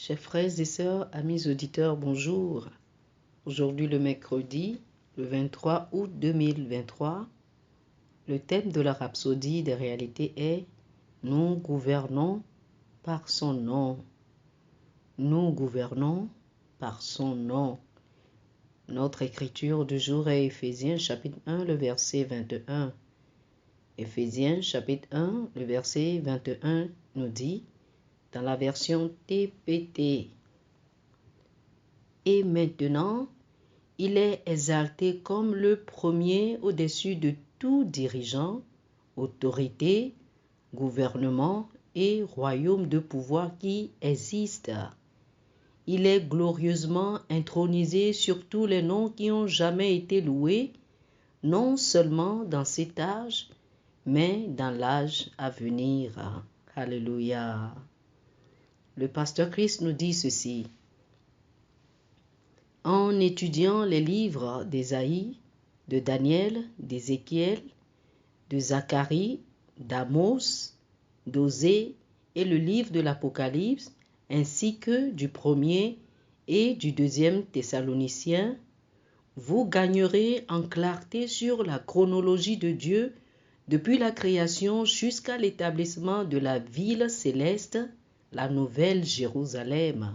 Chers frères et sœurs, amis auditeurs, bonjour. Aujourd'hui le mercredi, le 23 août 2023, le thème de la rhapsodie des réalités est « Nous gouvernons par son nom ». Nous gouvernons par son nom. Notre écriture du jour est Éphésiens chapitre 1, le verset 21. Éphésiens chapitre 1, le verset 21 nous dit dans la version TPT. Et maintenant, il est exalté comme le premier au-dessus de tout dirigeant, autorité, gouvernement et royaume de pouvoir qui existe. Il est glorieusement intronisé sur tous les noms qui ont jamais été loués, non seulement dans cet âge, mais dans l'âge à venir. Alléluia. Le pasteur Christ nous dit ceci. En étudiant les livres d'Ésaïe, de Daniel, d'Ézéchiel, de Zacharie, d'Amos, d'Osée et le livre de l'Apocalypse, ainsi que du premier et du deuxième Thessaloniciens, vous gagnerez en clarté sur la chronologie de Dieu depuis la création jusqu'à l'établissement de la ville céleste, la Nouvelle Jérusalem.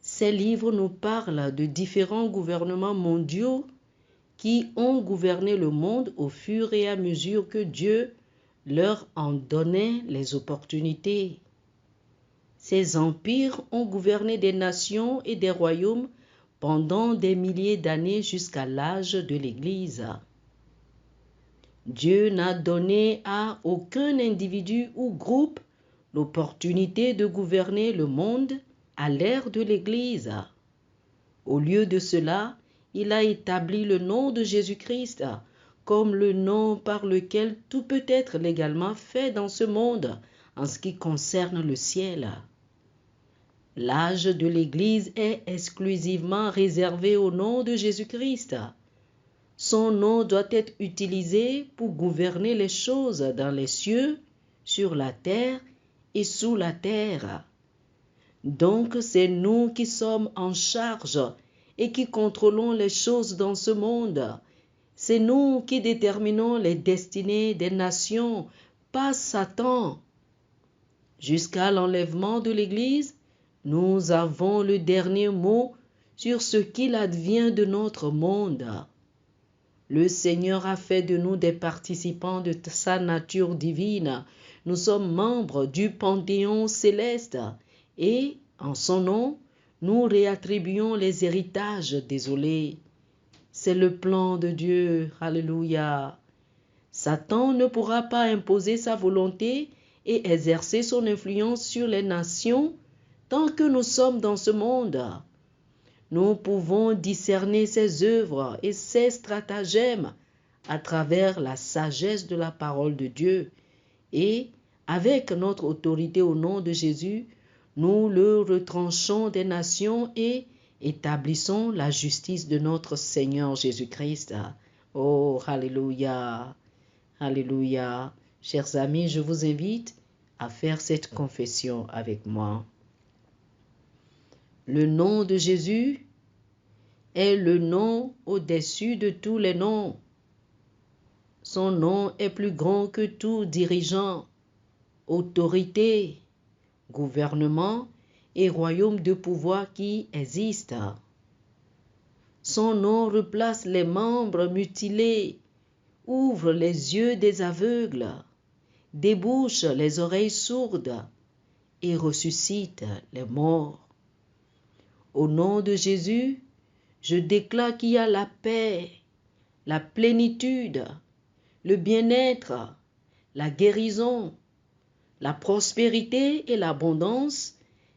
Ces livres nous parlent de différents gouvernements mondiaux qui ont gouverné le monde au fur et à mesure que Dieu leur en donnait les opportunités. Ces empires ont gouverné des nations et des royaumes pendant des milliers d'années jusqu'à l'âge de l'Église. Dieu n'a donné à aucun individu ou groupe l'opportunité de gouverner le monde à l'ère de l'Église. Au lieu de cela, il a établi le nom de Jésus-Christ comme le nom par lequel tout peut être légalement fait dans ce monde en ce qui concerne le ciel. L'âge de l'Église est exclusivement réservé au nom de Jésus-Christ. Son nom doit être utilisé pour gouverner les choses dans les cieux, sur la terre et sous la terre. Donc c'est nous qui sommes en charge et qui contrôlons les choses dans ce monde. C'est nous qui déterminons les destinées des nations, pas Satan. Jusqu'à l'enlèvement de l'Église, nous avons le dernier mot sur ce qu'il advient de notre monde. Le Seigneur a fait de nous des participants de sa nature divine. Nous sommes membres du Panthéon céleste et, en son nom, nous réattribuons les héritages désolés. C'est le plan de Dieu. Alléluia. Satan ne pourra pas imposer sa volonté et exercer son influence sur les nations tant que nous sommes dans ce monde. Nous pouvons discerner ses œuvres et ses stratagèmes à travers la sagesse de la parole de Dieu. Et, avec notre autorité au nom de Jésus, nous le retranchons des nations et établissons la justice de notre Seigneur Jésus-Christ. Oh, alléluia, alléluia. Chers amis, je vous invite à faire cette confession avec moi. Le nom de Jésus est le nom au-dessus de tous les noms. Son nom est plus grand que tout dirigeant, autorité, gouvernement et royaume de pouvoir qui existent. Son nom replace les membres mutilés, ouvre les yeux des aveugles, débouche les oreilles sourdes et ressuscite les morts. Au nom de Jésus, je déclare qu'il y a la paix, la plénitude, le bien-être, la guérison, la prospérité et l'abondance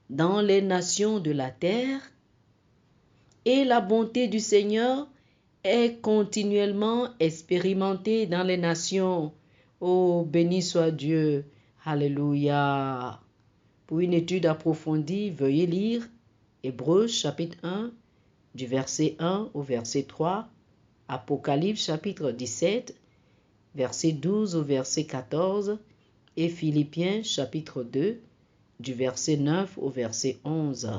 dans les nations de la terre, et la bonté du Seigneur est continuellement expérimentée dans les nations. Oh, béni soit Dieu. Alléluia. Pour une étude approfondie, veuillez lire Hébreux chapitre 1, du verset 1 au verset 3, Apocalypse chapitre 17, verset 12 au verset 14, et Philippiens chapitre 2, du verset 9 au verset 11.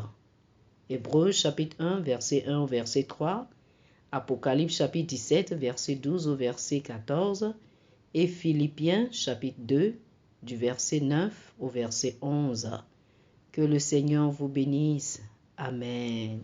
Hébreux chapitre 1, verset 1 au verset 3. Apocalypse chapitre 17, verset 12 au verset 14. Et Philippiens chapitre 2, du verset 9 au verset 11. Que le Seigneur vous bénisse. Amen.